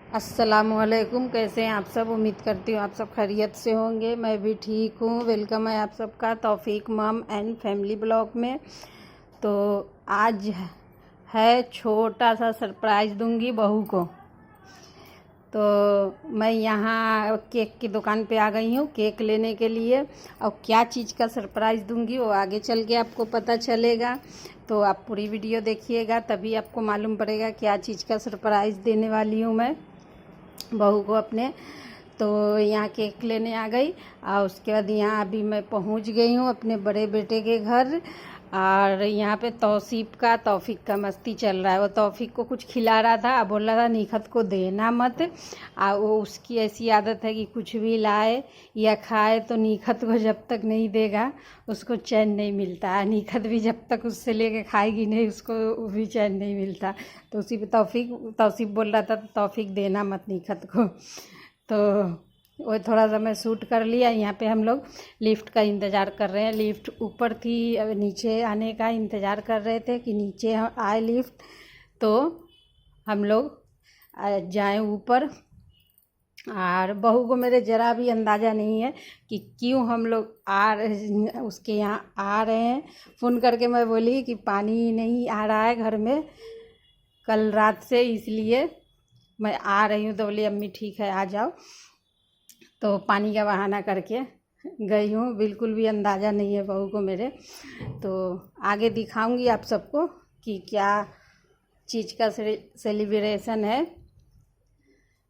अस्सलामुअलैकुम। कैसे हैं आप सब? उम्मीद करती हूँ आप सब खैरियत से होंगे। मैं भी ठीक हूँ। वेलकम है आप सबका तौफीक मम एंड फैमिली ब्लॉग में। तो आज है छोटा सा सरप्राइज़ दूंगी बहू को। तो मैं यहाँ केक की दुकान पे आ गई हूँ केक लेने के लिए। और क्या चीज़ का सरप्राइज़ दूंगी वो आगे चल के आपको पता चलेगा। तो आप पूरी वीडियो देखिएगा तभी आपको मालूम पड़ेगा क्या चीज़ का सरप्राइज़ देने वाली हूँ मैं बहू को अपने। तो यहाँ केक लेने आ गई और उसके बाद यहाँ अभी मैं पहुँच गई हूँ अपने बड़े बेटे के घर। और यहाँ पे तौफीक का मस्ती चल रहा है। वो तौफीक को कुछ खिला रहा था, बोल रहा था निखत को देना मत। वो उसकी ऐसी आदत है कि कुछ भी लाए या खाए तो निखत को जब तक नहीं देगा उसको चैन नहीं मिलता है। निखत भी जब तक उससे लेके खाएगी नहीं उसको भी चैन नहीं मिलता। तो उसी पे तौसीफ बोल रहा था तो तौफीक देना मत निखत को। तो वो थोड़ा सा मैं शूट कर लिया। यहाँ पे हम लोग लिफ्ट का इंतज़ार कर रहे हैं। लिफ्ट ऊपर थी, अब नीचे आने का इंतज़ार कर रहे थे कि नीचे आए लिफ्ट तो हम लोग जाएं ऊपर। और बहू को मेरे ज़रा भी अंदाज़ा नहीं है कि क्यों हम लोग उसके यहाँ आ रहे हैं। फ़ोन करके मैं बोली कि पानी नहीं आ रहा है घर में कल रात से, इसलिए मैं आ रही हूँ। तो बोली अम्मी ठीक है आ जाओ। तो पानी का बहाना करके गई हूँ। बिल्कुल भी अंदाज़ा नहीं है बहू को मेरे। तो आगे दिखाऊंगी आप सबको कि क्या चीज़ का सेलिब्रेशन है।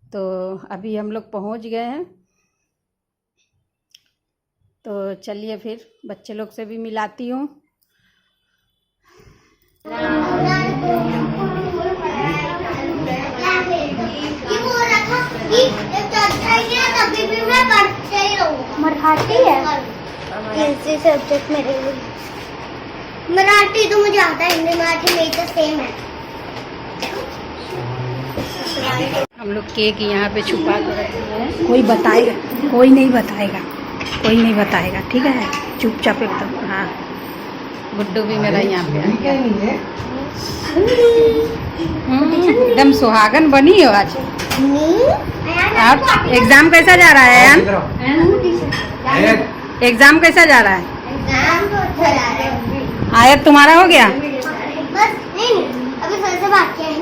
तो अभी हम लोग पहुँच गए हैं। तो चलिए फिर बच्चे लोग से भी मिलाती हूँ। मराठी है किसी सब्जेक्ट मेरे लिए। मराठी तो मुझे आता है, हिंदी मराठी मेरी तो सेम है। हम लोग केक यहाँ पे छुपा कर रखे हैं। कोई बताएगा? कोई नहीं बताएगा, कोई नहीं बताएगा, ठीक है? चुपचाप एकदम। हाँ, गुड्डू भी मेरा यहाँ पे आ गया। एकदम सुहागन बनी हो आज। आप एग्जाम कैसा जा रहा है यार? एग्जाम कैसा जा रहा है? आयत तुम्हारा हो गया? बस नहीं, अभी सर से बात किया है।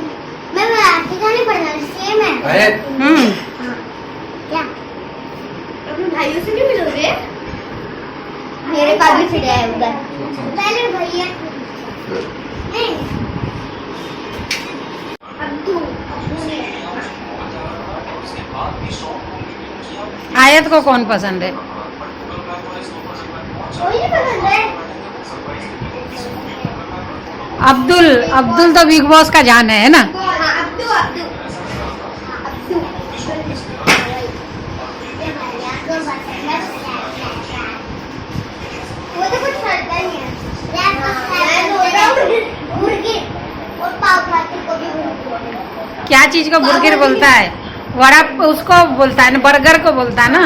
मैं मराठी का नहीं पढ़ना, सेम है। क्या अपने भाइयों से नहीं मिलोगे? मेरे पास भी चिड़िया है उधर। पहले भैया नहीं आयत को कौन पसंद है? कोई नहीं पसंद है। अब्दुल तो बिग बॉस का जान है ना? अब्दू वो तो कुछ करता नहीं है। मुर्गी और पाव खाते को भी क्या चीज को बुर्गिर बोलता है? वड़ा उसको बोलता है ना, बर्गर को बोलता है ना,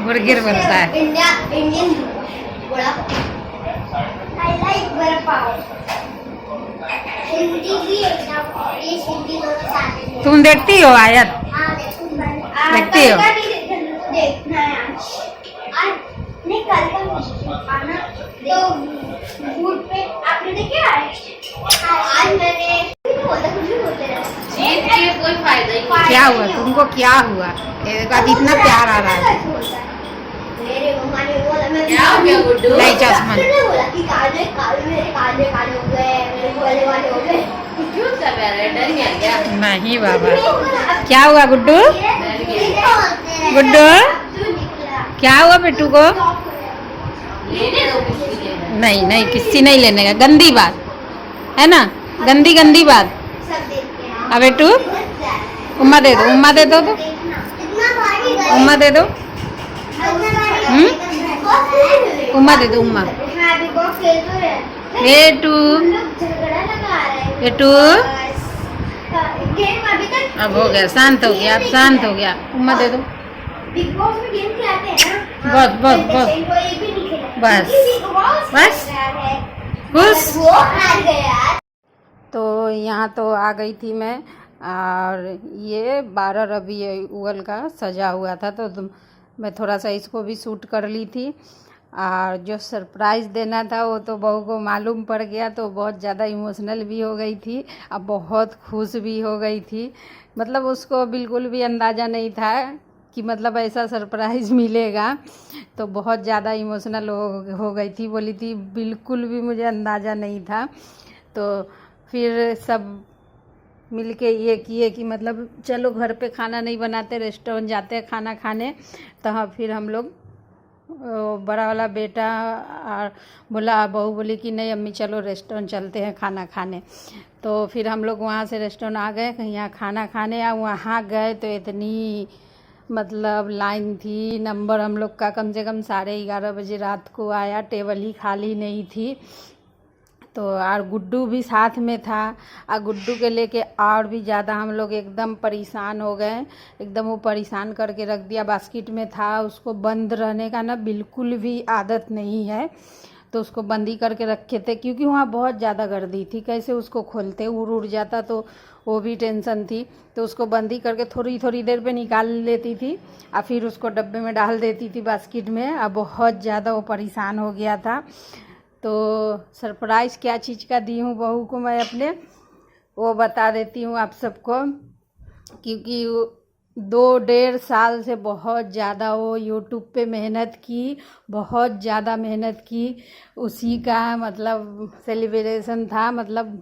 बुर्गिर बोलता है। Indian vada I like vada pav. Hindi भी इंग्लिश हिंदी दोनों साथ हैं। तुम देखती हो आयत? हाँ देखती हो? देखना है आज नहीं कल का आना तो फूड पे आपने देखा है? आज मैंने कोई फायदा नहीं। क्या हुआ तुमको? क्या हुआ? इतना प्यार आ रहा है। क्या हो गया गुड्डू? नहीं चश्मा बोला कि काले काले मेरे काले काले हो गए, मेरे गोले वाले हो गए। क्यों सब डर गया क्या? नहीं बाबा। क्या हुआ गुड्डू? गुड्डू क्या हुआ बेटू को? नहीं नहीं किसी नहीं लेने का। गंदी बात है ना, गंदी बात। अब बेटू उम्मा दे दो, उम्मा दे दो तो उम्मा दे दो। उम्मा दे दो, उम्मा। बेटू बेटू अब हो गया, शांत हो गया, अब शांत हो गया। उम्मा दे दो। बिग बॉस में गेम खिलाते हैं ना। बस बस बस बस बस खुश। वो हार गया। तो यहाँ तो आ गई थी मैं और ये 12 रबी अव्वल का सजा हुआ था, तो मैं थोड़ा सा इसको भी शूट कर ली थी। और जो सरप्राइज़ देना था वो तो बहू को मालूम पड़ गया, तो बहुत ज़्यादा इमोशनल भी हो गई थी और बहुत खुश भी हो गई थी। मतलब उसको बिल्कुल भी अंदाज़ा नहीं था कि मतलब ऐसा सरप्राइज़ मिलेगा, तो बहुत ज़्यादा इमोशनल हो गई थी। बोली थी बिल्कुल भी मुझे अंदाज़ा नहीं था। तो फिर सब मिलके ये किए कि मतलब चलो घर पे खाना नहीं बनाते, रेस्टोरेंट जाते हैं खाना खाने। तो हाँ, फिर हम लोग बड़ा वाला बेटा और बोला, बहू बोली कि नहीं अम्मी चलो रेस्टोरेंट चलते हैं खाना खाने। तो फिर हम लोग वहाँ से रेस्टोरेंट आ गए कहीं यहाँ खाना खाने। या वहाँ गए तो इतनी मतलब लाइन थी, नंबर हम लोग का कम से कम 11:30 बजे रात को आया, टेबल ही खाली नहीं थी। तो और गुड्डू भी साथ में था, और गुड्डू के लेके और भी ज़्यादा हम लोग एकदम परेशान हो गए। एकदम वो परेशान करके रख दिया। बास्केट में था, उसको बंद रहने का ना बिल्कुल भी आदत नहीं है, तो उसको बंद ही करके रखे थे क्योंकि वहाँ बहुत ज़्यादा गर्दी थी। कैसे उसको खोलते, उड़ जाता तो वो भी टेंशन थी। तो उसको बंद ही करके थोड़ी थोड़ी देर पे निकाल लेती थी और फिर उसको डब्बे में डाल देती थी बास्केट में। और बहुत ज़्यादा वो परेशान हो गया था। तो सरप्राइज़ क्या चीज़ का दी हूँ बहू को मैं अपने, वो बता देती हूँ आप सबको। क्योंकि 2-1.5 साल से बहुत ज़्यादा वो यूट्यूब पे मेहनत की, बहुत ज़्यादा मेहनत की। उसी का मतलब सेलिब्रेशन था, मतलब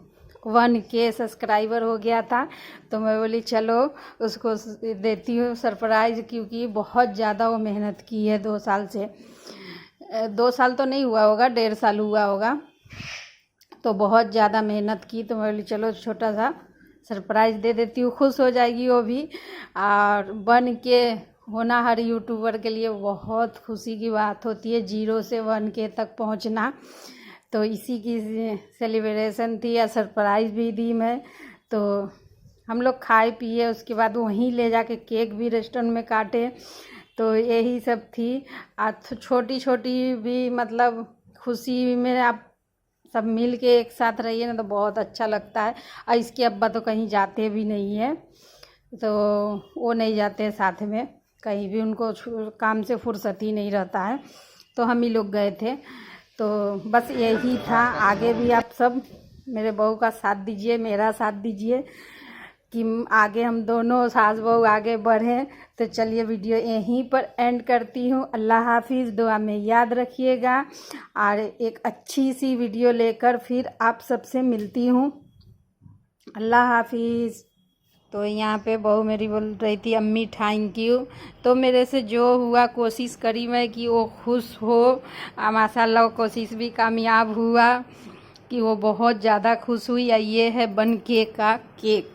1K सब्सक्राइबर हो गया था। तो मैं बोली चलो उसको देती हूँ सरप्राइज़, क्योंकि बहुत ज़्यादा वो मेहनत की है 2 साल से। 2 साल तो नहीं हुआ होगा, 1.5 साल हुआ होगा। तो बहुत ज़्यादा मेहनत की, तो मैं बोली चलो छोटा सा सरप्राइज़ दे देती हूँ, खुश हो जाएगी वो भी। और बन के होना हर यूट्यूबर के लिए बहुत खुशी की बात होती है, 0 से 1K तक पहुँचना। तो इसी की सेलिब्रेशन थी या सरप्राइज़ भी दी मैं। तो हम लोग खाए पिए, उसके बाद वहीं ले जाके केक भी रेस्टोरेंट में काटे। तो यही सब थी। आज छोटी छोटी भी मतलब खुशी में आप सब मिल के एक साथ रहिए ना तो बहुत अच्छा लगता है। और इसके अब्बा तो कहीं जाते भी नहीं है, तो वो नहीं जाते साथ में कहीं भी, उनको काम से फुर्सत ही नहीं रहता है। तो हम ही लोग गए थे। तो बस यही था। आगे भी आप सब मेरे बहू का साथ दीजिए, मेरा साथ दीजिए कि आगे हम दोनों सास बहू आगे बढ़ें। तो चलिए वीडियो यहीं पर एंड करती हूँ। अल्लाह हाफिज़, दुआ में याद रखिएगा। और एक अच्छी सी वीडियो लेकर फिर आप सबसे मिलती हूँ। अल्लाह हाफिज़। तो यहाँ पे बहू मेरी बोल रही थी अम्मी थैंक यू। तो मेरे से जो हुआ कोशिश करी मैं कि वो खुश हो। माशाल्लाह कोशिश भी कामयाब हुआ कि वो बहुत ज़्यादा खुश हुई। ये है 1K का केक।